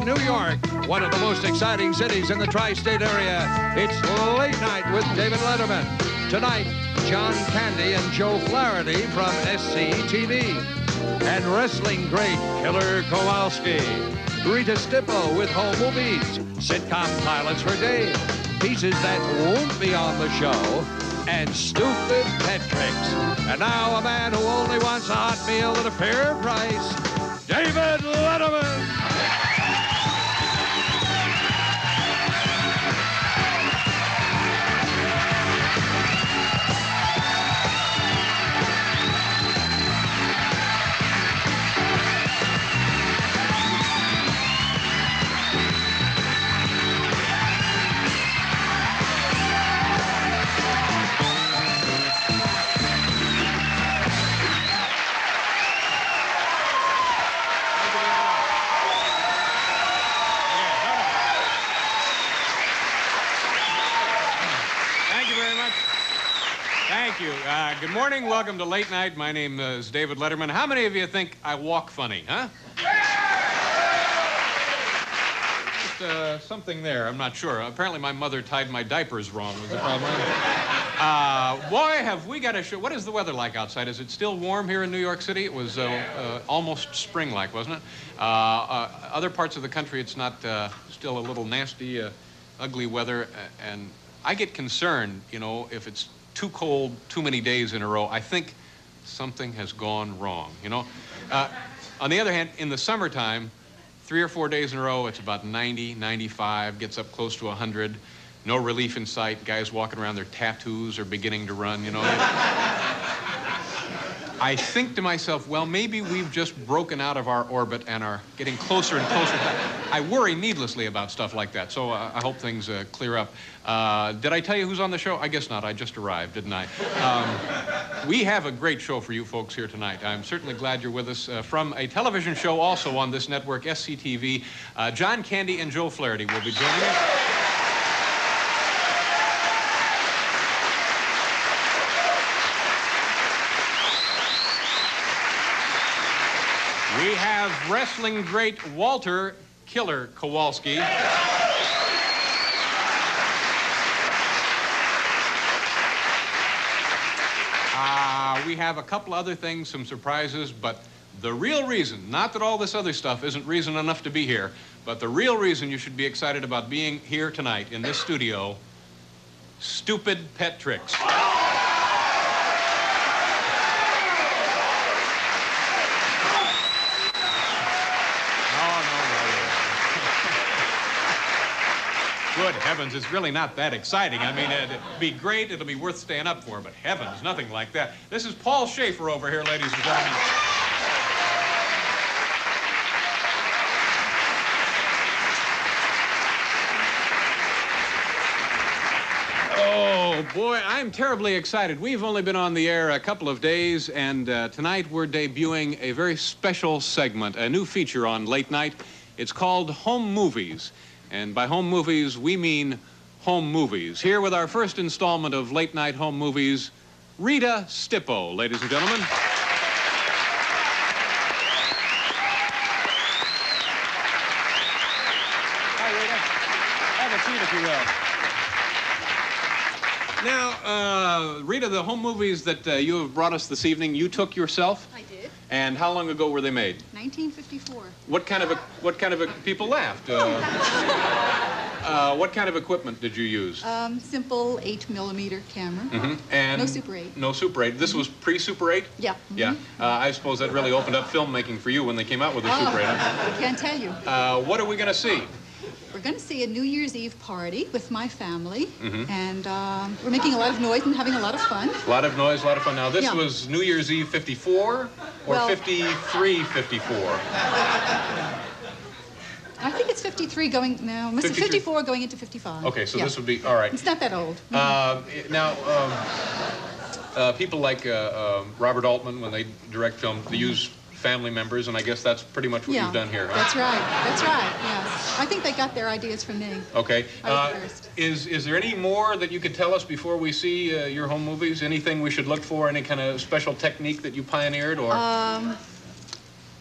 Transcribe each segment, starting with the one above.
New York, one of the most exciting cities in the tri-state area. It's Late Night with David Letterman. Tonight, John Candy and Joe Flaherty from SCTV. And wrestling great Killer Kowalski. Rita Stippo with home movies. Sitcom pilots for Dave. Pieces that won't be on the show. And stupid pet tricks. And now a man who only wants a hot meal at a fair price, David Letterman. Thank you. Good morning. Welcome to Late Night. My name is David Letterman. How many of you think I walk funny, huh? Just something there. I'm not sure. Apparently my mother tied my diapers wrong was the problem. Boy, have we got a show. What is the weather like outside? Is it still warm here in New York City? It was almost spring-like, wasn't it? Other parts of the country, it's not still a little nasty, ugly weather. And I get concerned, you know, if it's too cold, too many days in a row. I think something has gone wrong, you know? On the other hand, in the summertime, 3 or 4 days in a row, it's about 90, 95, gets up close to 100. No relief in sight. Guys walking around, their tattoos are beginning to run, you know? I think to myself, well, maybe we've just broken out of our orbit and are getting closer and closer. I worry needlessly about stuff like that, so I hope things clear up. Did I tell you who's on the show? I guess not. I just arrived, didn't I? We have a great show for you folks here tonight. I'm certainly glad you're with us. From a television show also on this network, SCTV, John Candy and Joe Flaherty will be joining us. We have wrestling great Walter Killer Kowalski. We have a couple other things, some surprises, but the real reason, not that all this other stuff isn't reason enough to be here, but the real reason you should be excited about being here tonight in this studio, stupid pet tricks. Good heavens, it's really not that exciting. I mean, it'd be great, it'll be worth staying up for, but heavens, nothing like that. This is Paul Schaefer over here, ladies and gentlemen. Oh, boy, I'm terribly excited. We've only been on the air a couple of days, and tonight we're debuting a very special segment, a new feature on Late Night. It's called Home Movies. And by home movies, we mean home movies. Here with our first installment of Late Night Home Movies, Rita Stippo, ladies and gentlemen. Hi, Rita. Have a seat, if you will. Now, Rita, the home movies that you have brought us this evening, you took yourself? I did. And how long ago were they made? 1954. What kind of people laughed? What kind of equipment did you use? Simple 8mm camera. Mm-hmm. And no Super 8. No Super 8. This was pre-Super 8? Yeah. Mm-hmm. Yeah. I suppose that really opened up filmmaking for you when they came out with the Super 8. Huh? I can't tell you. What are we going to see? We're going to see a New Year's Eve party with my family, mm-hmm. and we're making a lot of noise and having a lot of fun. A lot of noise, a lot of fun. Now, this was New Year's Eve 54 or 53, 54? I think it's 53 going, no, must be 54 going into 55. Okay, so this would be, all right. It's not that old. Now, people like Robert Altman, when they direct film, they use family members, and I guess that's pretty much what you've done here. Huh? That's right, yes. I think they got their ideas from me. Okay. I was first. Is there any more that you could tell us before we see your home movies? Anything we should look for? Any kind of special technique that you pioneered, or?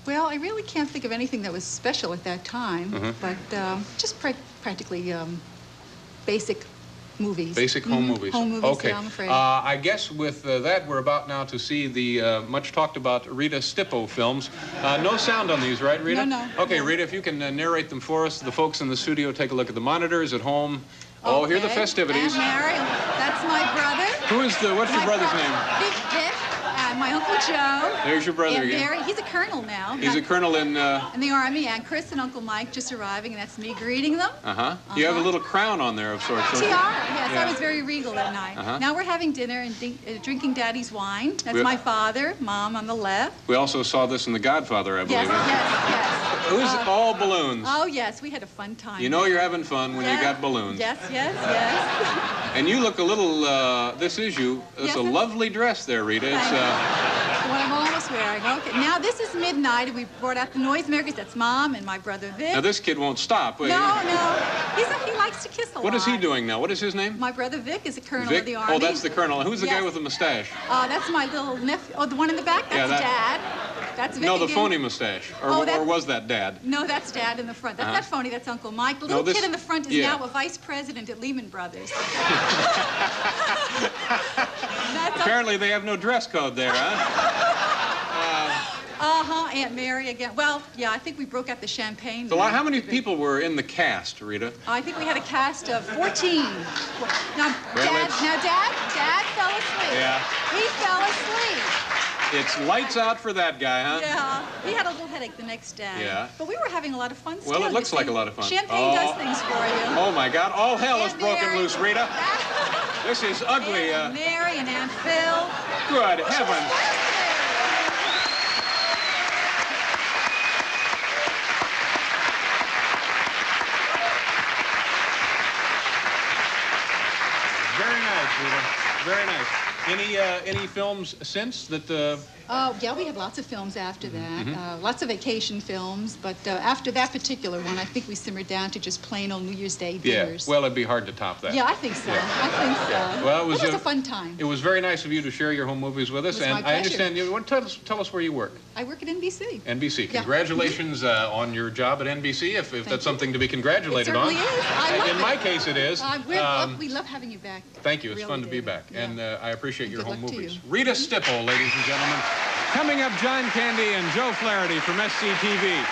Well, I really can't think of anything that was special at that time, but just practically basic movies. Basic home movies. Home movies, okay. yeah, I'm afraid. I guess with that, we're about now to see the much talked about Rita Stippo films. No sound on these, right, Rita? No. Okay, Rita, if you can narrate them for us. The folks in the studio take a look at the monitors at home. Oh, here are the festivities. And Mary, that's my brother. What's your brother's name? Dick. And my Uncle Joe. There's your brother and again. Mary, he's a colonel now. He's a colonel in the Army, and Chris and Uncle Mike just arriving, and that's me greeting them. You have a little crown on there of sorts. Tiara, yes, yeah. I was very regal that night. Now we're having dinner and drinking Daddy's wine. That's my father, Mom on the left. We also saw this in The Godfather, I believe. Yes. Who's all balloons? Oh, yes, we had a fun time. You know you're having fun when you got balloons. Yes. And you look a little, this is you. It's a lovely dress there, Rita. It's what I'm almost wearing. Okay, now this is midnight, and we brought out the noisemakers. That's Mom and my brother Vic. Now this kid won't stop. No. He likes to kiss a lot. What is he doing now? What is his name? My brother Vic is a colonel of the Army. Oh, that's the colonel. Who's the guy with the mustache? That's my little nephew. Oh, the one in the back? That's Dad. That's Vic. No, the phony mustache. Or was that Dad? No, that's Dad in the front. That's not phony. That's Uncle Mike. The little kid in the front is now a vice president at Lehman Brothers. Apparently they have no dress code there, huh? Aunt Mary again. Well, yeah, I think we broke out the champagne. So how many people were in the cast, Rita? I think we had a cast of 14. Now, Dad fell asleep. Yeah. He fell asleep. It's lights out for that guy, huh? Yeah. He had a little headache the next day. Yeah. But we were having a lot of fun still. Well, it looks like a lot of fun. Champagne does things for you. Oh, my God. All hell is broken loose, Rita. This is ugly. Aunt Mary and Aunt Phil. Good heavens. Very nice, Rita. Very nice. Any films since that? Oh, yeah, we have lots of films after that. Lots of vacation films, but after that particular one, I think we simmered down to just plain old New Year's Day dinners. Yeah, well, it'd be hard to top that. Yeah, I think so. I think so. Well, it was a fun time. It was very nice of you to share your home movies with us, It was my and pleasure. I understand you. Tell us where you work. I work at NBC. NBC. Yeah. Congratulations on your job at NBC, if that's something to be congratulated on. It certainly is. I love In my case, it is. We love having you back. Thank you. It's Really fun to be do. back, Yeah. and I appreciate your Good home luck to movies. you. Rita Stippo, ladies and gentlemen. Coming up, John Candy and Joe Flaherty from SCTV.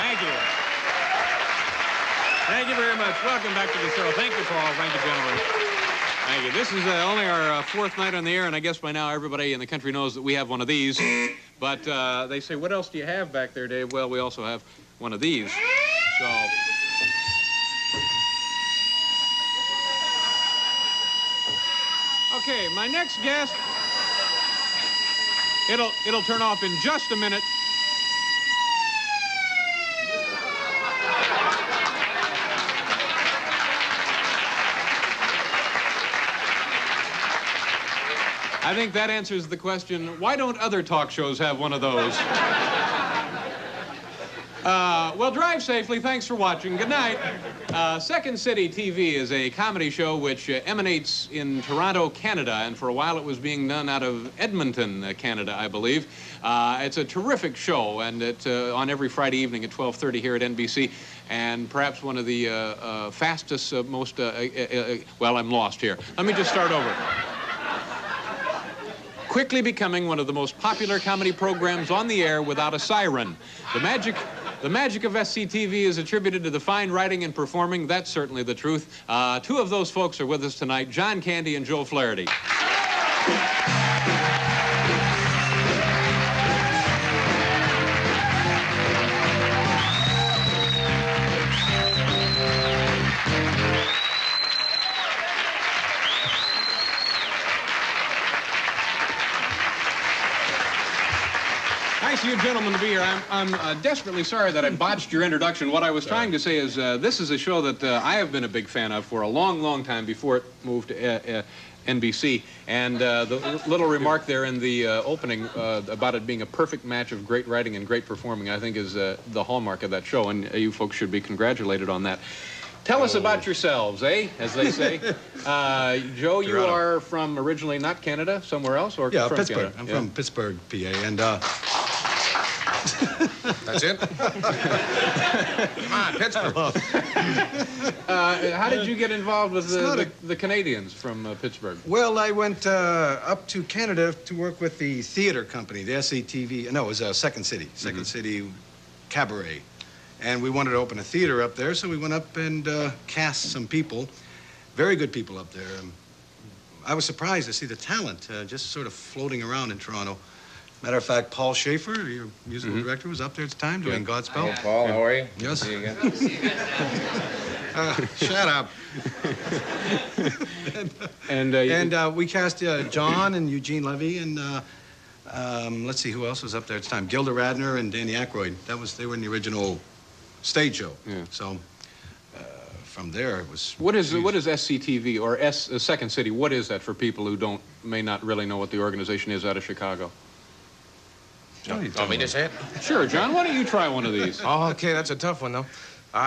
Thank you. Thank you very much. Welcome back to the show. Thank you, Paul. Thank you, gentlemen. Thank you. This is only our fourth night on the air, and I guess by now everybody in the country knows that we have one of these. But they say, what else do you have back there, Dave? Well, we also have one of these. So... Okay, my next guest, it'll turn off in just a minute. I think that answers the question, why don't other talk shows have one of those? Well, drive safely. Thanks for watching. Good night. Second City TV is a comedy show which emanates in Toronto, Canada, and for a while it was being done out of Edmonton, Canada, I believe. It's a terrific show, and it's on every Friday evening at 12:30 here at NBC, and perhaps one of the fastest, most... well, I'm lost here. Let me just start over. Quickly becoming one of the most popular comedy programs on the air without a siren. The magic of SCTV is attributed to the fine writing and performing. That's certainly the truth. Two of those folks are with us tonight, John Candy and Joe Flaherty. Nice of you gentlemen to be here. I'm desperately sorry that I botched your introduction. What I was trying to say is this is a show that I have been a big fan of for a long, long time before it moved to NBC. And the little remark there in the opening about it being a perfect match of great writing and great performing, I think is the hallmark of that show. And you folks should be congratulated on that. Tell us about yourselves, eh? As they say. Joe, you are from originally not Canada, somewhere else, or Yeah, from Pittsburgh. Canada? I'm from Pittsburgh, PA, and That's it? Come on, Pittsburgh. How did you get involved with the Canadians from Pittsburgh? well, I went up to Canada to work with the theater company, the SCTV. No, it was Second City, Second City Cabaret. And we wanted to open a theater up there, so we went up and cast some people, very good people up there. I was surprised to see the talent just sort of floating around in Toronto. Matter of fact, Paul Schaefer, your musical director, was up there at the time doing Godspell. Hey, Paul, how are you? Yes. See you again. Shut up. And we cast John and Eugene Levy and let's see who else was up there at the time. Gilda Radner and Danny Aykroyd. They were in the original stage show. Yeah. So from there it was. What is SCTV or Second City? What is that for people who may not really know what the organization is out of Chicago? Want me to say it? Sure, John. Why don't you try one of these? Oh, okay, that's a tough one, though.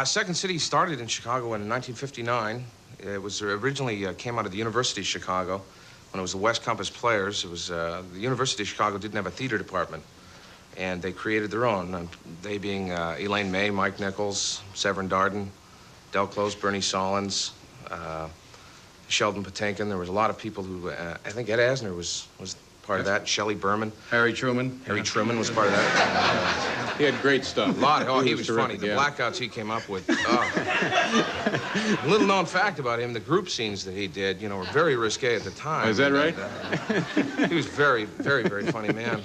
Second City started in Chicago in 1959. It was originally came out of the University of Chicago when it was the West Compass Players. It was the University of Chicago didn't have a theater department, and they created their own. They being Elaine May, Mike Nichols, Severin Darden, Del Close, Bernie Solins, Sheldon Patinkin. There was a lot of people who I think Ed Asner was part of that. Shelley Berman. Harry Truman. Harry Truman was part of that. He had great stuff. A lot. Oh, he was terrific, funny. The yeah. blackouts he came up with. Oh. Little known fact about him, the group scenes that he did, were very risque at the time. Oh, is that right? He was very, very, very funny man.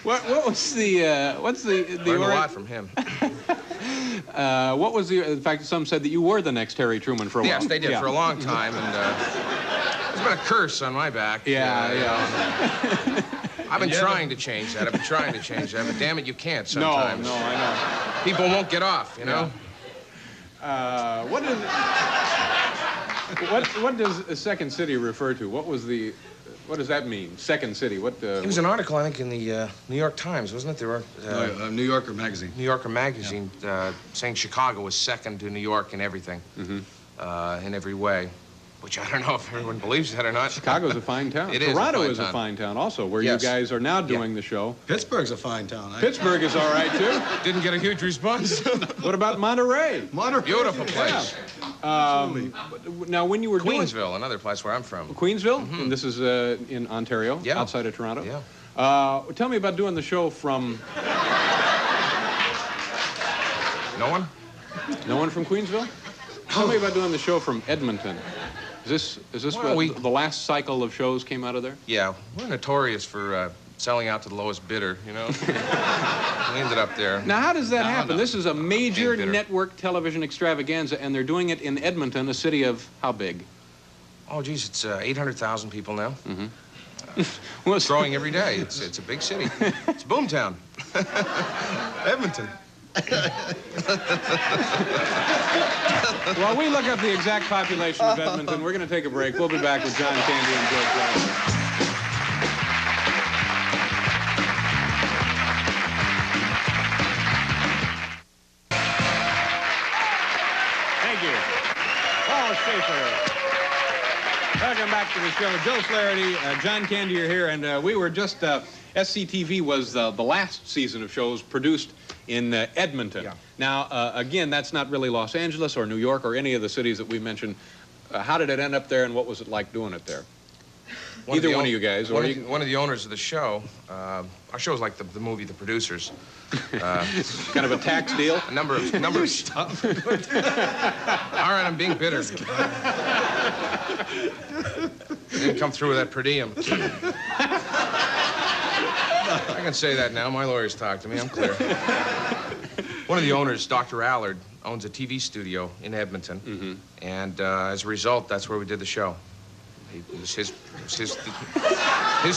What was what's the Learned a lot from him. what was in fact, some said that you were the next Harry Truman for a while. Yes, they did for a long time, and there's been a curse on my back. Yeah. I've been trying to change that. But damn it, you can't sometimes. No, I know. People won't get off, you know? What does Second City refer to? What does that mean? Second City. What? It was an article, I think, in the New York Times, wasn't it? There were New Yorker magazine. New Yorker magazine saying Chicago was second to New York in everything, in every way. Which I don't know if everyone believes that or not. Chicago's a fine town. It is. Toronto is a fine town also, where Yes. you guys are now doing the show. Pittsburgh's a fine town. Pittsburgh is all right too. Didn't get a huge response. What about Monterey? Beautiful place. Now, when you were Queensville, another place where I'm from. Queensville, and this is in Ontario, Yeah. outside of Toronto. Yeah. Tell me about doing the show from. No one? No one from Queensville? Tell me about doing the show from Edmonton. Is this Well, what the last cycle of shows came out of there? Yeah, we're notorious for selling out to the lowest bidder, We ended up there. Now, how does that happen? no. This is a major Being bitter. network television extravaganza, and they're doing it in Edmonton, a city of how big? Oh, geez, it's 800,000 people now. Well, It's growing every day. It's a big city. It's boomtown. Edmonton. While we look up the exact population of Edmonton, we're going to take a break. We'll be back with John Candy and Joe Flaherty. Thank you. Paul Schaefer. Welcome back to the show. Joe Flaherty, John Candy are here, and we were just, SCTV was the last season of shows produced in Edmonton. Yeah. Now, again, that's not really Los Angeles or New York or any of the cities that we mentioned. How did it end up there, and what was it like doing it there? Either one of you guys. One of the owners of the show, our show's like the movie The Producers. Kind of a tax deal? A number of stuff. All right, I'm being bitter. Didn't come through with that per diem. I can say that now. My lawyers talk to me. I'm clear. One of the owners, Dr. Allard, owns a TV studio in Edmonton, and as a result, that's where we did the show. It was his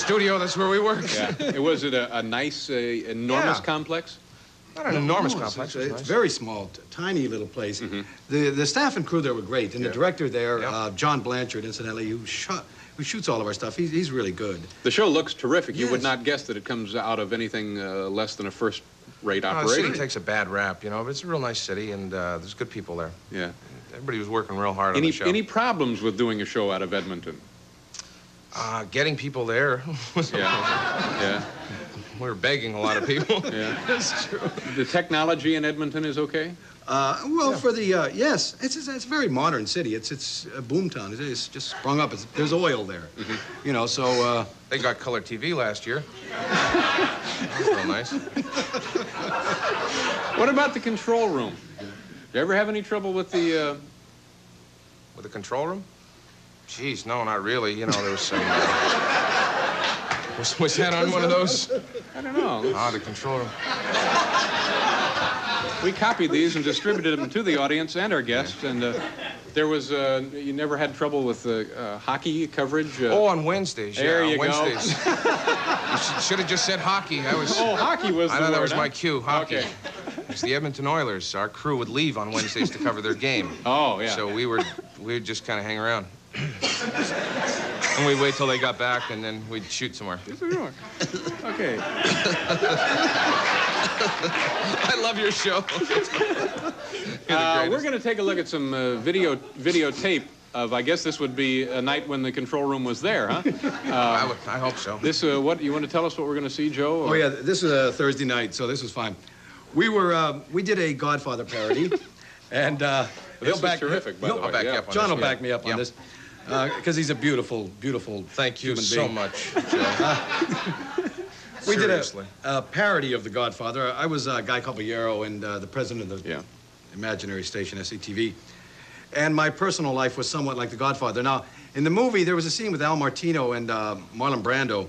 studio. That's where we worked. Yeah. Was it a nice, enormous complex? Not an enormous complex. It's It was nice. very small, tiny little place. The staff and crew there were great, and the director there, John Blanchard, incidentally, who shoots all of our stuff, he's really good. The show looks terrific. You would Yes. not guess that it comes out of anything less than a first-rate The operation. city takes a bad rap, but it's a real nice city, and there's good people there. Yeah. everybody was working real hard on the show. Any problems with doing a show out of Edmonton? Getting people there. Yeah. We were begging a lot of people. Yeah. That's true. The technology in Edmonton is okay? Well, for the, yes, it's a very modern city. It's a boomtown. It's just sprung up. There's oil there, you know, so... They got color TV last year. That was real nice. What about the control room? You ever have any trouble with the... With the control room? Jeez, no, not really. You know, there was some... was that on one of those? I don't know. Ah, the control room. We copied these and distributed them to the audience and our guests, and there was, you never had trouble with hockey coverage? Oh, on Wednesdays, yeah, there you on Wednesdays. Go. You should have just said hockey. Oh, hockey was the I thought that word, was my cue, hockey. Okay. It's the Edmonton Oilers. Our crew would leave on Wednesdays to cover their game. Oh, yeah. So we would just kind of hang around. And we'd wait till they got back, and then we'd shoot somewhere. Okay. I love your show. We're going to take a look at some videotape of, I guess this would be a night when the control room was there, huh? I hope so. This, what, you want to tell us what we're going to see, Joe? Oh, yeah, this was a Thursday night, so this was fine. We did a Godfather parody, and This is terrific, by the way. I'll back you up on John this. will back me up on this, because he's a beautiful, beautiful Thank you human so being. much, Joe. We did Seriously. a parody of The Godfather. I was Guy Caballero and the president of the imaginary station, SCTV. And my personal life was somewhat like The Godfather. Now, in the movie, there was a scene with Al Martino and Marlon Brando.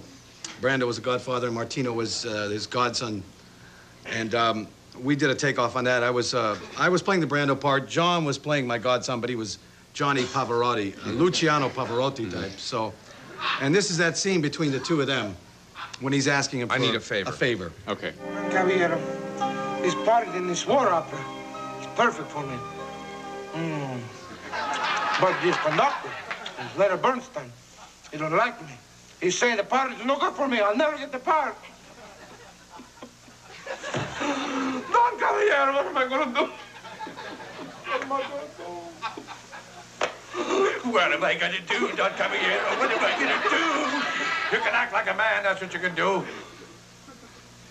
Brando was a godfather, and Martino was his godson. And we did a takeoff on that. I was playing the Brando part. John was playing my godson, but he was Johnny Pavarotti, Luciano Pavarotti type. So, and this is that scene between the two of them when he's asking him for I need a favor. A favor. Okay. Caballero, this part in this war opera is perfect for me. But this conductor, this Leonard Bernstein, he don't like me. He's saying the part is no good for me. I'll never get the part. Don Caballero, what am I going to do? What am I going to do? What am I going to do, Don Caballero? What am I going to do? You can act like a man, that's what you can do.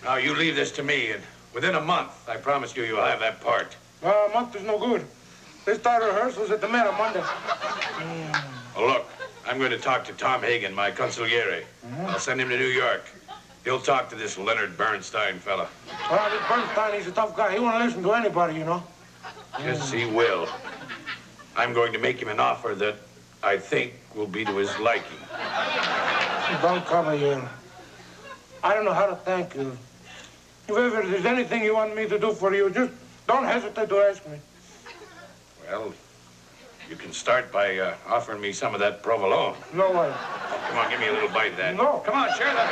Now, you leave this to me, and within a month, I promise you, you'll have that part. A month is no good. They start rehearsals at the Met on Monday. Well, look, I'm going to talk to Tom Hagen, my consigliere. I'll send him to New York. He'll talk to this Leonard Bernstein fella. Well, this Bernstein, he's a tough guy. He won't listen to anybody, you know. Yes, he will. I'm going to make him an offer that I think will be to his liking. Don Caballero, I don't know how to thank you. If ever there's anything you want me to do for you, just don't hesitate to ask me. Well, you can start by offering me some of that provolone. No way. Come on, give me a little bite of that. No. Come on, share that.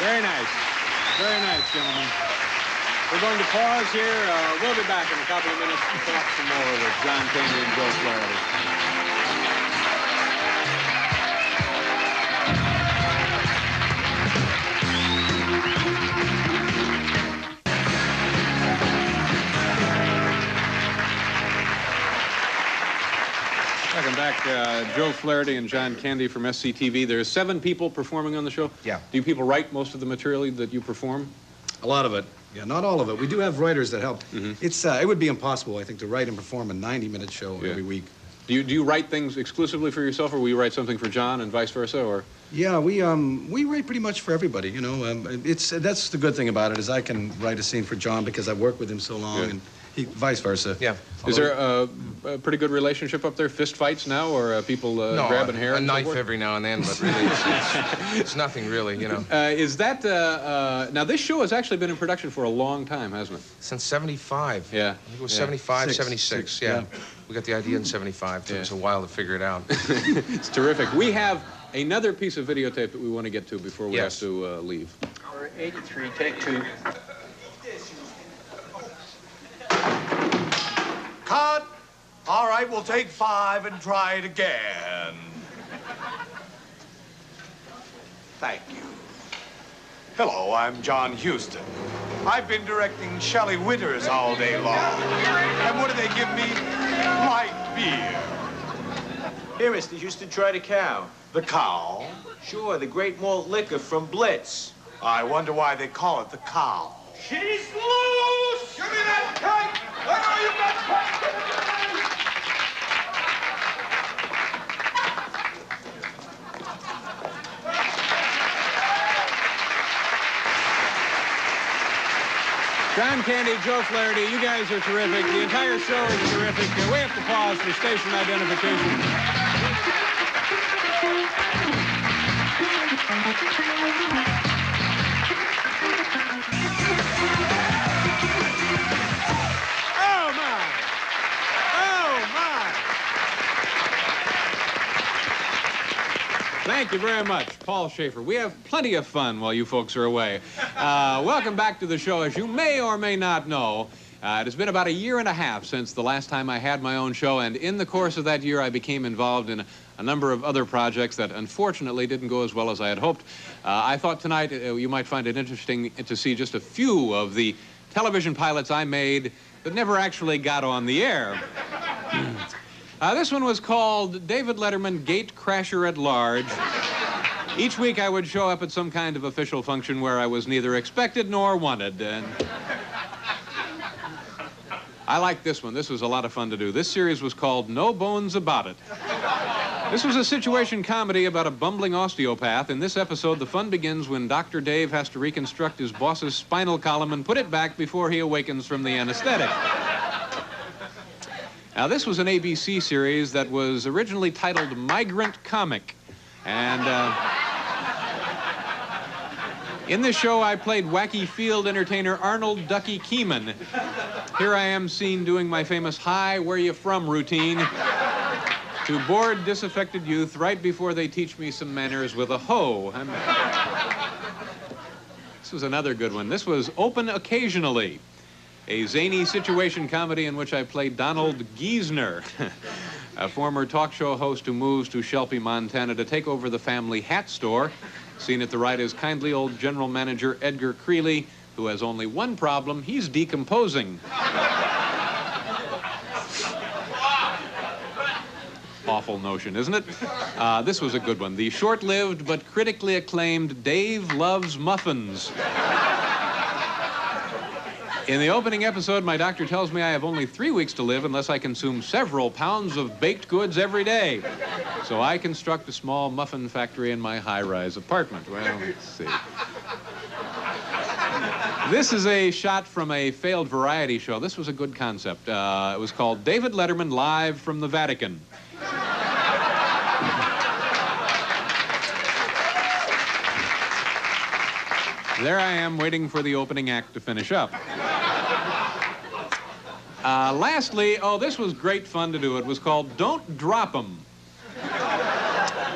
Very nice. Very nice, gentlemen. We're going to pause here. We'll be back in a couple of minutes to talk some more with John Candy and Joe Flaherty. Welcome back, Joe Flaherty and John Candy from SCTV. There's 7 people performing on the show. Yeah. Do you people write most of the material that you perform? A lot of it. Yeah, not all of it. We do have writers that help. It's it would be impossible, I think, to write and perform a 90-minute show every week. Do you write things exclusively for yourself, or will you write something for John and vice versa, or? Yeah, we write pretty much for everybody. You know, that's the good thing about it is I can write a scene for John because I've worked with him so long, and vice versa. Yeah. Is there a pretty good relationship up there? Fist fights now, or people grabbing hair? A and so knife forth? every now and then, but really, it's nothing really, you know. Is that now? This show has actually been in production for a long time, hasn't it? Since '75. Yeah. I think it was 75, Six, 76. Yeah. We got the idea in '75. Took us a while to figure it out. It's terrific. We have another piece of videotape that we want to get to before we have to leave. Hour 83, take 2. Cut. All right, we'll take 5 and try it again. Thank you. Hello, I'm John Huston. I've been directing Shelley Winters all day long. And what do they give me? Light beer. Here, Mr. Houston, try the cow. The cow? Sure, the great malt liquor from Blitz. I wonder why they call it the cow. She's loose! Give me that kite! I know you've got kite! John Candy, Joe Flaherty, you guys are terrific. The entire show is terrific. We have to pause for station identification. Oh, my! Oh, my! Thank you very much, Paul Schaefer. We have plenty of fun while you folks are away. Welcome back to the show. As you may or may not know, it has been about 1.5 years since the last time I had my own show, and in the course of that year, I became involved in a number of other projects that unfortunately didn't go as well as I had hoped. I thought tonight you might find it interesting to see just a few of the television pilots I made that never actually got on the air. This one was called David Letterman, Gate Crasher at Large. Each week I would show up at some kind of official function where I was neither expected nor wanted. And I liked this one. This was a lot of fun to do. This series was called No Bones About It. This was a situation comedy about a bumbling osteopath. In this episode, the fun begins when Dr. Dave has to reconstruct his boss's spinal column and put it back before he awakens from the anesthetic. Now, this was an ABC series that was originally titled Migrant Comic. And in this show, I played wacky field entertainer Arnold Ducky Keeman. Here I am seen doing my famous "Hi, where you from" routine to bored, disaffected youth right before they teach me some manners with a hoe. This was another good one. This was Open Occasionally, a zany situation comedy in which I played Donald Giesner, a former talk show host who moves to Shelby, Montana to take over the family hat store. Seen at the right is kindly old general manager Edgar Creeley, who has only one problem: he's decomposing. Awful notion, isn't it? This was a good one. The short-lived but critically acclaimed Dave Loves Muffins. In the opening episode, my doctor tells me I have only 3 weeks to live unless I consume several pounds of baked goods every day. So I construct a small muffin factory in my high-rise apartment. Well, let's see. This is a shot from a failed variety show. This was a good concept. It was called David Letterman Live from the Vatican. There I am waiting for the opening act to finish up. Lastly, this was great fun to do. It was called Don't Drop 'Em.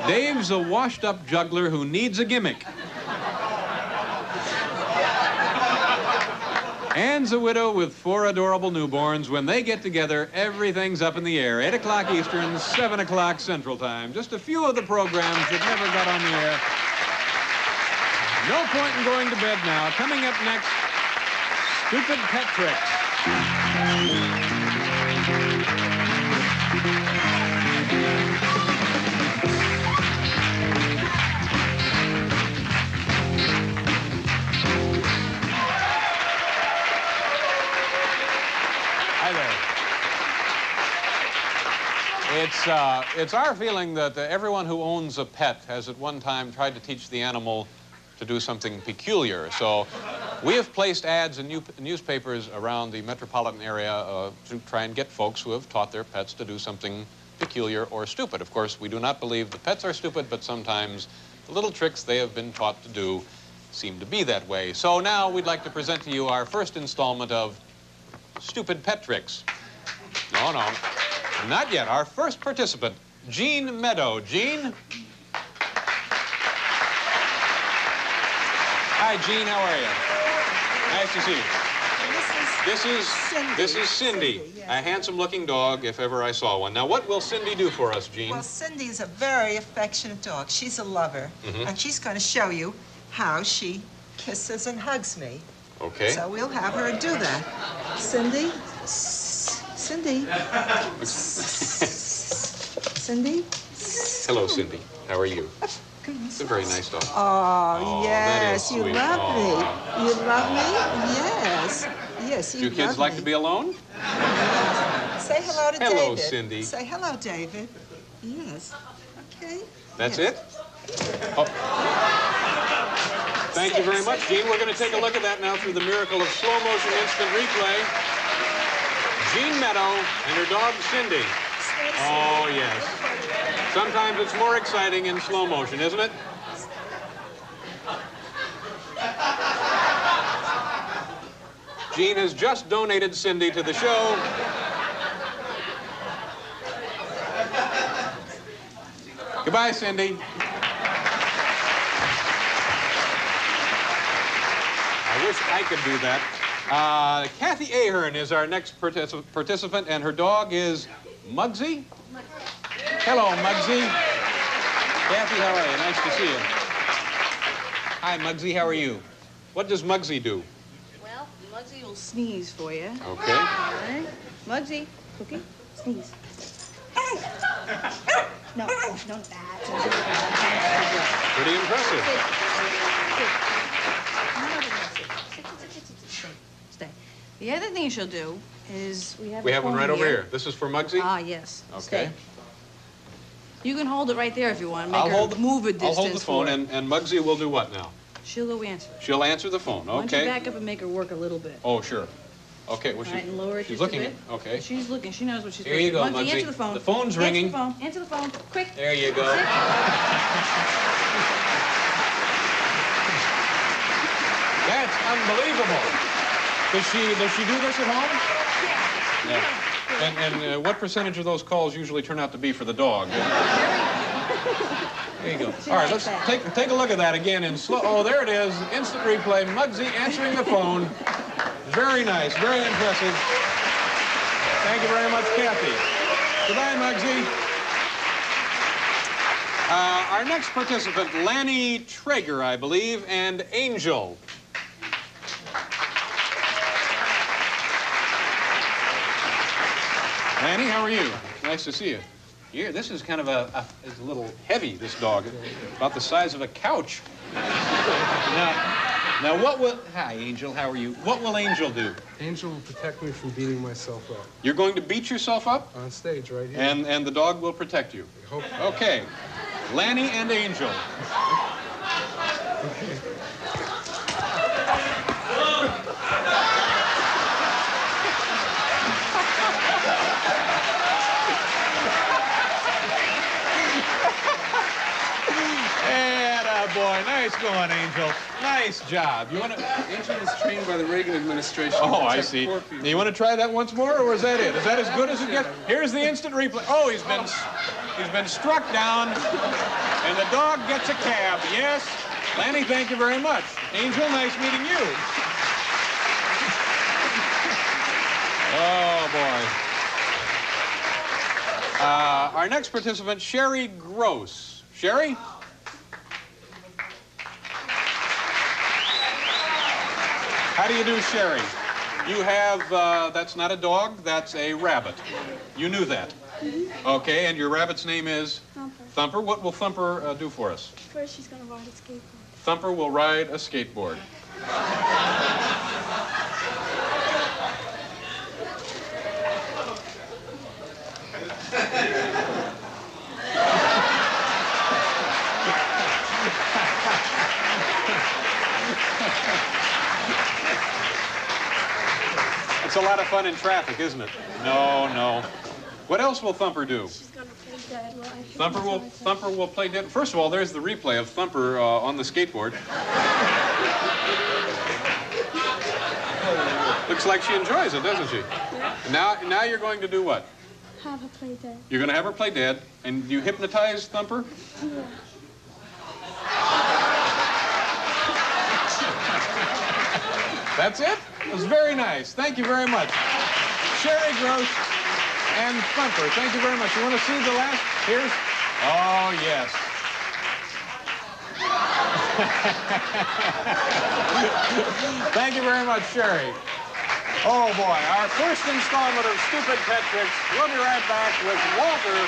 Dave's a washed-up juggler who needs a gimmick. Anne's a widow with 4 adorable newborns. When they get together, everything's up in the air. 8 o'clock Eastern, 7 o'clock Central Time. Just a few of the programs that never got on the air. No point in going to bed now. Coming up next, Stupid Pet Tricks. Hi there. It's our feeling that everyone who owns a pet has at one time tried to teach the animal to do something peculiar. So we have placed ads in newspapers around the metropolitan area to try and get folks who have taught their pets to do something peculiar or stupid. Of course, we do not believe the pets are stupid, but sometimes the little tricks they have been taught to do seem to be that way. So now we'd like to present to you our first installment of Stupid Pet Tricks. No, not yet. Our first participant, Jean Meadow. Jean? Hi, Jean. How are you? Nice to see you. This is This is Cindy, yes. a handsome-looking dog, if ever I saw one. Now, what will Cindy do for us, Jean? Well, Cindy is a very affectionate dog. She's a lover, and she's going to show you how she kisses and hugs me. Okay. So we'll have her do that. Cindy? Cindy? Cindy? Hello, Cindy. How are you? It's a very nice dog. Oh, yes, you sweet. love me. You love me? Yes. Yes, you Do love kids like me. to be alone? Say hello to David. Hello, Cindy. Say hello, David. Yes. Okay. That's Yes. it? Oh. Thank you very much, Jean. We're going to take a look at that now through the miracle of slow motion instant replay. Jean Meadow and her dog, Cindy. Oh, yes. Sometimes it's more exciting in slow motion, isn't it? Jean has just donated Cindy to the show. Goodbye, Cindy. I wish I could do that. Kathy Ahern is our next participant, and her dog is Muggsy. Hello, Muggsy. Kathy, how are you? Nice to see you. Hi, Muggsy. How are you? What does Muggsy do? Well, Muggsy will sneeze for you. Okay. All right. Muggsy, Cookie, sneeze. No, no, that. Pretty impressive. Stay. The other thing she'll do is we have one right over here. This is for Muggsy? Ah, yes. Okay. Stay. You can hold it right there if you want. Make I'll her hold move a distance. I'll hold the phone, for it. and Muggsy will do what now? She'll go answer it. She'll answer the phone. Why don't you Okay. back up and make her work a little bit? Oh, sure. Okay. Well, All right, and lower it she's just a looking. bit. Okay. She's looking. She knows what she's Here doing. you go, Muggsy, Muggsy. answer the phone. The phone's ringing. Answer the phone. Answer the phone. Quick. There you go. Sit. That's unbelievable. Does she do this at home? Yeah. And what percentage of those calls usually turn out to be for the dog? There you go. All right, let's take a look at that again in slow. Oh, there it is. Instant replay. Muggsy answering the phone. Very nice. Very impressive. Thank you very much, Kathy. Goodbye, Muggsy. Our next participant, Lanny Traeger, I believe, and Angel. Lanny, how are you? Nice to see you. Here, this is kind of it's a little heavy, this dog. About the size of a couch. Now what will... Hi, Angel, how are you? What will Angel do? Angel will protect me from beating myself up. You're going to beat yourself up? On stage, right here. And the dog will protect you? I hope. Okay. Lanny and Angel. Okay. Boy, nice going, Angel. Nice job. You want to? Angel was trained by the Reagan administration. Oh, I see. You want to try that once more, or is that it? Is that as good as it gets? Here's the instant replay. Oh, he's been struck down, and the dog gets a cab. Yes, Lanny, thank you very much. Angel, nice meeting you. Oh boy. Our next participant, Sherry Gross. Sherry. How do you do, Sherry? You have, that's not a dog, that's a rabbit. You knew that. Okay, and your rabbit's name is? Thumper. Thumper. What will Thumper do for us? First, she's gonna ride a skateboard. Thumper will ride a skateboard. It's a lot of fun in traffic, isn't it? No, no. What else will Thumper do? She's gonna play dead life. Thumper will play dead. First of all, there's the replay of Thumper on the skateboard. Looks like she enjoys it, doesn't she? Yeah. Now you're going to do what? Have her play dead. You're going to have her play dead, and you hypnotize Thumper? Yeah. That's it? It was very nice. Thank you very much. Sherry Gross and Thumper, thank you very much. You want to see the last? Here's... Oh, yes. Thank you very much, Sherry. Oh, boy. Our first installment of Stupid Pet Tricks. We'll be right back with Walter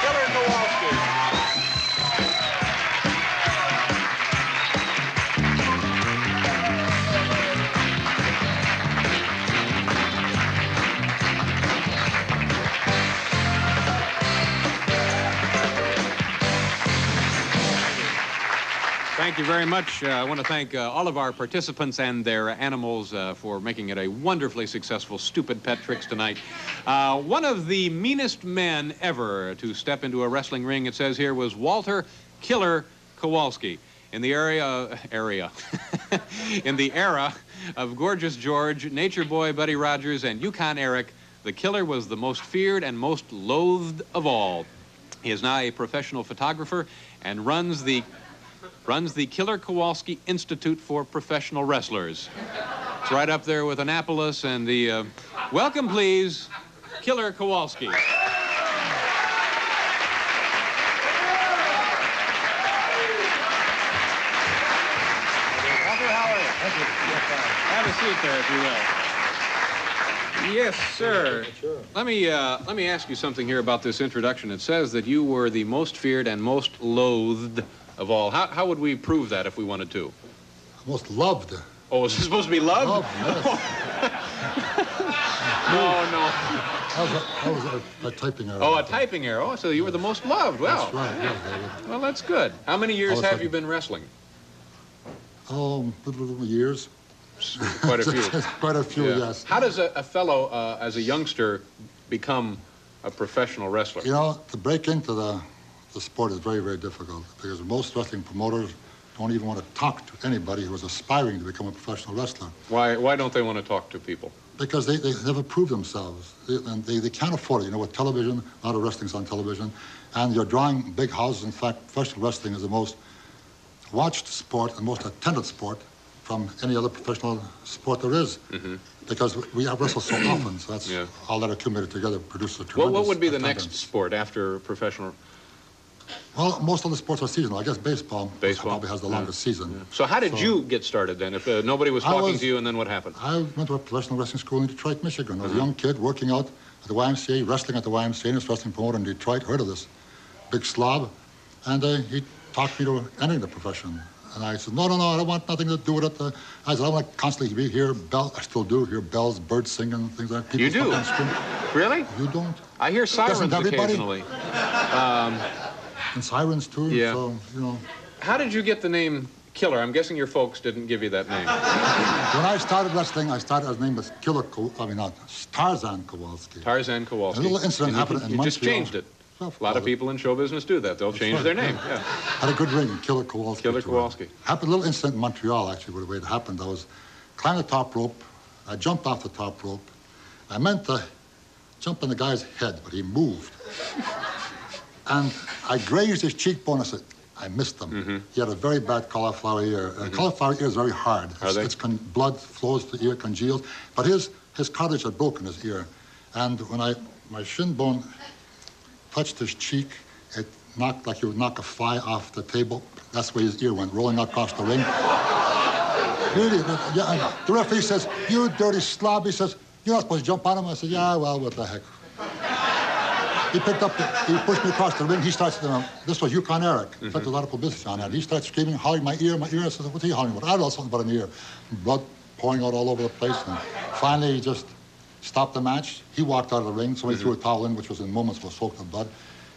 Killer Kowalski. Thank you very much. I want to thank all of our participants and their animals for making it a wonderfully successful Stupid Pet Tricks tonight. One of the meanest men ever to step into a wrestling ring, it says here, was Walter Killer Kowalski. In the in the era of Gorgeous George, Nature Boy Buddy Rogers, and Yukon Eric, the Killer was the most feared and most loathed of all. He is now a professional photographer and runs the Killer Kowalski Institute for Professional Wrestlers. It's right up there with Annapolis and the... welcome, please, Killer Kowalski. Have a seat there, if you will. Yes, sir. Sure. Let me ask you something here about this introduction. It says that you were the most feared and most loathed of all. How would we prove that if we wanted to? Most loved. Oh, is it supposed to be loved? Loved, yes. No. That was a typing error. Oh, a typing error. Oh, so you were the most loved. Well, that's right. Yes, David. Well, that's good. How many years have you been wrestling? Oh, years. Quite a few. Quite a few, Yeah. yes. How does a fellow, as a youngster, become a professional wrestler? You know, to break into the sport is very, very difficult because most wrestling promoters don't even want to talk to anybody who is aspiring to become a professional wrestler. Why don't they want to talk to people? Because they never prove themselves. They can't afford it. You know, with television, a lot of wrestling's on television, and you're drawing big houses. In fact, professional wrestling is the most watched sport and most attended sport from any other professional sport there is. Mm-hmm. Because we have wrestled so often, so that's all that accumulated together produces a tremendous What would be the attendance. next sport after professional? Well, most of the sports are seasonal. I guess baseball probably has the longest season. Yeah. So how did you get started then? If nobody was talking to you, and then what happened? I went to a professional wrestling school in Detroit, Michigan. I was a young kid working out at the YMCA, wrestling at the YMCA, and this wrestling promoter in Detroit heard of this big slob, and he talked me to entering the profession. And I said, no, I don't want nothing to do with it. I said, I want to constantly hear bells. I still do hear bells, birds singing, things like that. You do? Really? You don't? I hear sirens occasionally. And sirens, too. Yeah. So, you know. How did you get the name Killer? I'm guessing your folks didn't give you that name. When I started wrestling, his name was Tarzan Kowalski. Tarzan Kowalski. A little incident happened in Montreal. You just changed it. A lot of people in show business do that. They'll change their name. Yeah. Had a good ring, Killer Kowalski. Killer Kowalski. Happened a little incident in Montreal, actually, the way it happened. I was climbing the top rope. I jumped off the top rope. I meant to jump on the guy's head, but he moved. And I grazed his cheekbone. I missed him. Mm-hmm. He had a very bad cauliflower ear. Cauliflower ear is very hard. Blood flows to the ear, congeals. But his cartilage had broken his ear. And when my shin bone touched his cheek, it knocked like you would knock a fly off the table. That's where his ear went, rolling across the ring. Really, yeah, the referee says, you dirty slob. He says, you're not supposed to jump on him. I said, yeah, well, what the heck. He pushed me across the ring. He starts, this was Yukon Eric. In fact, a lot of publicity on that. He starts screaming, howling, my ear. I said, what's he howling about? I don't know, something about an ear. Blood pouring out all over the place. And finally, he just stopped the match. He walked out of the ring. Somebody threw a towel in, which was in moments was soaked in blood.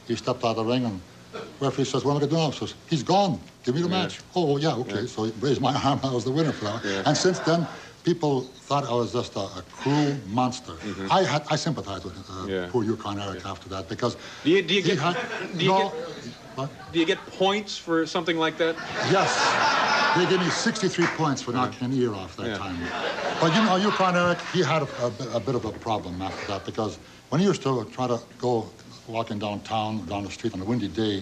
He stepped out of the ring, and the referee says, what am I going to do now? He says, he's gone. Give me the match. Oh, yeah, okay. So he raised my arm. I was the winner for that. Yeah. And since then, people thought I was just a cruel monster. I sympathized with poor Yukon Eric after that because do you get points for something like that? Yes. They gave me 63 points for knocking an ear off that time. But you know, Yukon Eric, he had a bit of a problem after that because when he used to try to go walking downtown, down the street on a windy day,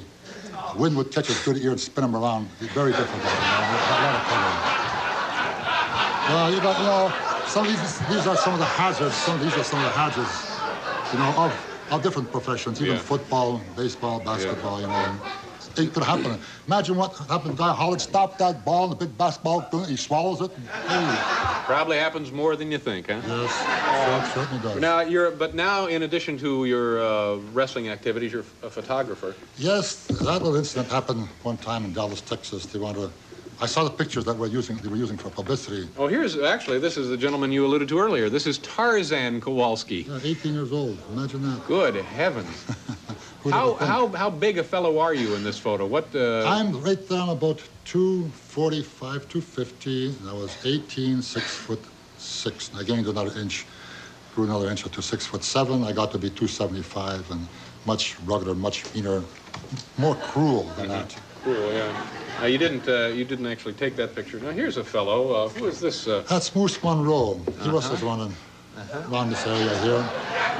the wind would catch his good ear and spin him around. It's very difficult. A lot of trouble. Well, you know, some of these are some of the hazards. These are some of the hazards, you know, of different professions, even football, baseball, basketball, you know. It could happen. Imagine what happened to Guy Hollett. Stop that ball in the big basketball. He swallows it. Probably happens more than you think, huh? Yes, it certainly does. But now, in addition to your wrestling activities, you're a photographer. Yes, that little incident happened one time in Dallas, Texas. I saw the pictures that they were using for publicity. Oh, this is the gentleman you alluded to earlier. This is Tarzan Kowalski. Yeah, 18 years old. Imagine that. Good heavens. How big a fellow are you in this photo? I'm right down about 245, 250. I was 18, 6'6". I gained another inch, grew another inch up to 6'7". I got to be 275 and much ruggeder, much meaner, more cruel than that. Cruel, yeah. Now, you didn't actually take that picture. Now, here's a fellow. Who is this? That's Moose Monroe. He wrestles around this area here.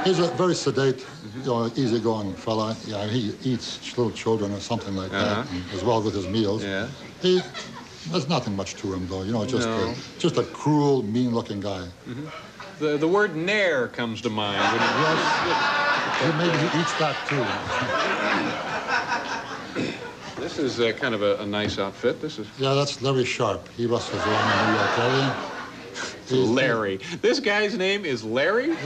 He's a very sedate, you know, easygoing fella. Yeah, he eats little children or something like that, as well with his meals. Yeah. There's nothing much to him, though. You know, just a cruel, mean-looking guy. The word nair comes to mind. Yes. Maybe he eats that too. This is kind of a nice outfit. Yeah, that's Larry Sharp. He wrestles around in New York area. Larry. This guy's name is Larry? Yeah,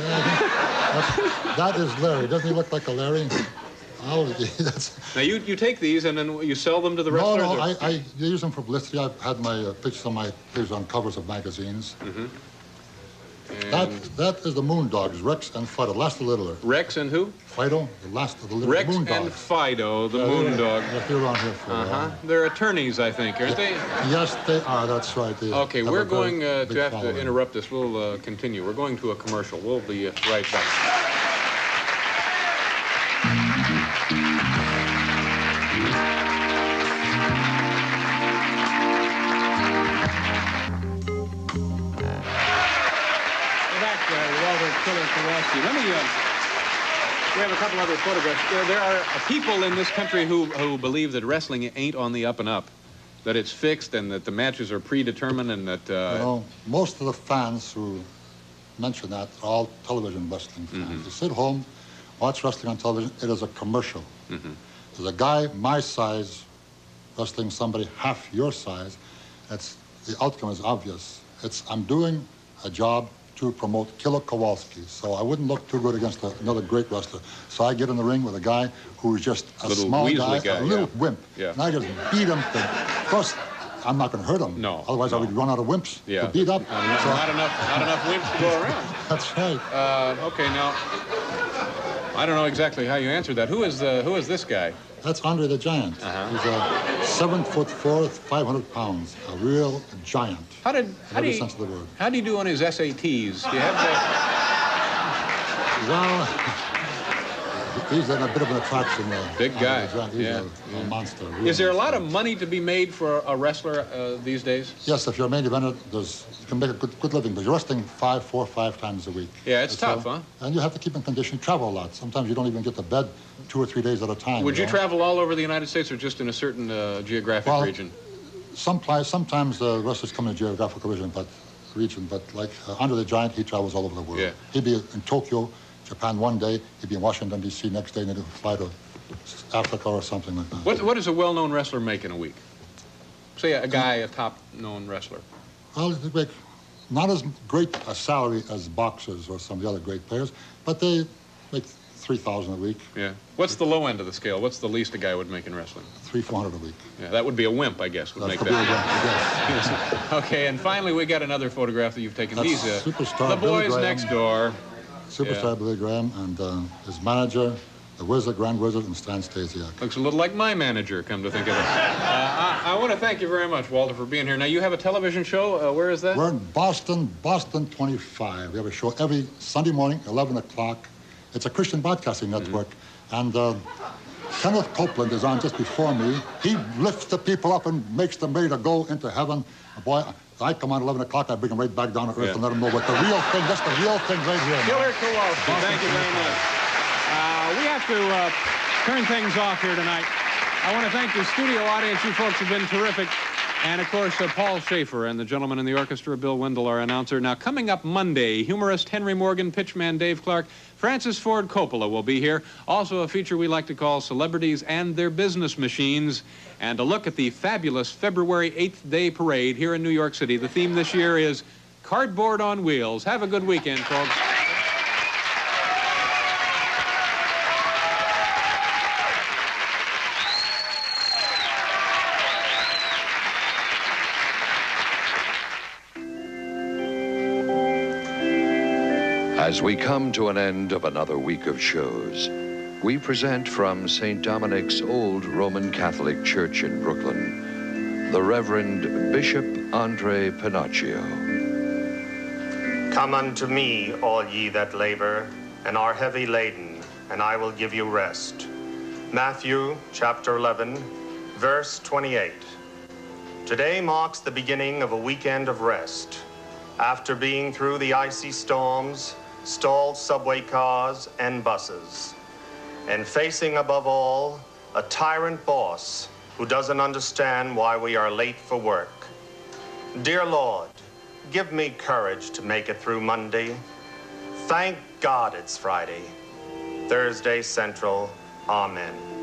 that is Larry. Doesn't he look like a Larry? Now, you take these and then you sell them to the wrestlers? No, I use them for publicity. I've had my pictures on covers of magazines. That is the Moondogs, Rex and Fido. Last the littler. Rex and who? Fido, the last of the little Rex Moondogs. and Fido, the Moondogs. They're around here for a while. They're attorneys, I think, aren't they? Yes, they are. That's right. Okay, we're going to have to interrupt this. We'll continue. We're going to a commercial. We'll be right back. Kowalski. We have a couple other photographs. There are people in this country who believe that wrestling ain't on the up and up, that it's fixed and that the matches are predetermined and that... You know, most of the fans who mention that are all television wrestling fans. You sit home, watch wrestling on television, it is a commercial. There's a guy my size wrestling somebody half your size. The outcome is obvious. I'm doing a job to promote Killer Kowalski, so I wouldn't look too good against another great wrestler. So I get in the ring with a guy who's just a small guy, a little wimp. And I just beat him. Of course, I'm not going to hurt him. No. Otherwise, I would run out of wimps to beat up. Not enough wimps to go around. That's right. Okay, now, I don't know exactly how you answered that. Who is this guy? That's Andre the Giant. He's a 7'4", 500 pounds, a real giant. In every sense of the word. How do you do on his SATs? Do you have that? Well, he's in a bit of an attraction. Big guy. He's a monster. Is there a lot of money to be made for a wrestler these days? Yes, if you're a main eventer, you can make a good living, but you're wrestling 4 or 5 times a week. Yeah, it's tough, huh? And you have to keep in condition, travel a lot. Sometimes you don't even get to bed 2 or 3 days at a time. Would you travel all over the United States or just in a certain geographic region? Sometimes the wrestlers come in a geographical region, but like Andre the Giant, he travels all over the world. Yeah. He'd be in Tokyo, Japan one day, he'd be in Washington, D.C. next day, and then he'd fly to Africa or something like that. What does a well-known wrestler make in a week? Say a guy, a top-known wrestler. Well, they make not as great a salary as boxers or some of the other great players, but they make $3,000 a week. Yeah. What's the low end of the scale? What's the least a guy would make in wrestling? $300-400 a week. Yeah, that would be a wimp, I guess, would make that. Yes. Okay, and finally, we got another photograph that you've taken. That's These, superstar the boys Billy Graham, next door. Superstar Billy Graham and his manager, the Wizard, Grand Wizard, and Stan Stasiak. Looks a little like my manager, come to think of it. I want to thank you very much, Walter, for being here. Now, you have a television show. Where is that? We're in Boston 25. We have a show every Sunday morning, 11 o'clock. It's a Christian broadcasting network. And Kenneth Copeland is on just before me. He lifts the people up and makes them ready to go into heaven. Boy, I come on 11 o'clock, I bring them right back down to earth and let them know what the real thing, that's the real thing right here. Killer Kowalski, thank you very much. We have to turn things off here tonight. I want to thank the studio audience. You folks have been terrific. And, of course, Paul Schaefer and the gentleman in the orchestra, Bill Wendell, our announcer. Now, coming up Monday, humorist Henry Morgan, pitchman Dave Clark, Francis Ford Coppola will be here. Also a feature we like to call Celebrities and Their Business Machines. And a look at the fabulous February 8th Day Parade here in New York City. The theme this year is Cardboard on Wheels. Have a good weekend, folks. As we come to an end of another week of shows, we present from St. Dominic's Old Roman Catholic Church in Brooklyn, the Reverend Bishop Andre Pinocchio. Come unto me, all ye that labor and are heavy laden, and I will give you rest. Matthew chapter 11, verse 28. Today marks the beginning of a weekend of rest. After being through the icy storms, stalled subway cars and buses, and facing above all a tyrant boss who doesn't understand why we are late for work. Dear Lord, give me courage to make it through Monday. Thank God it's Friday. Thursday Central, amen.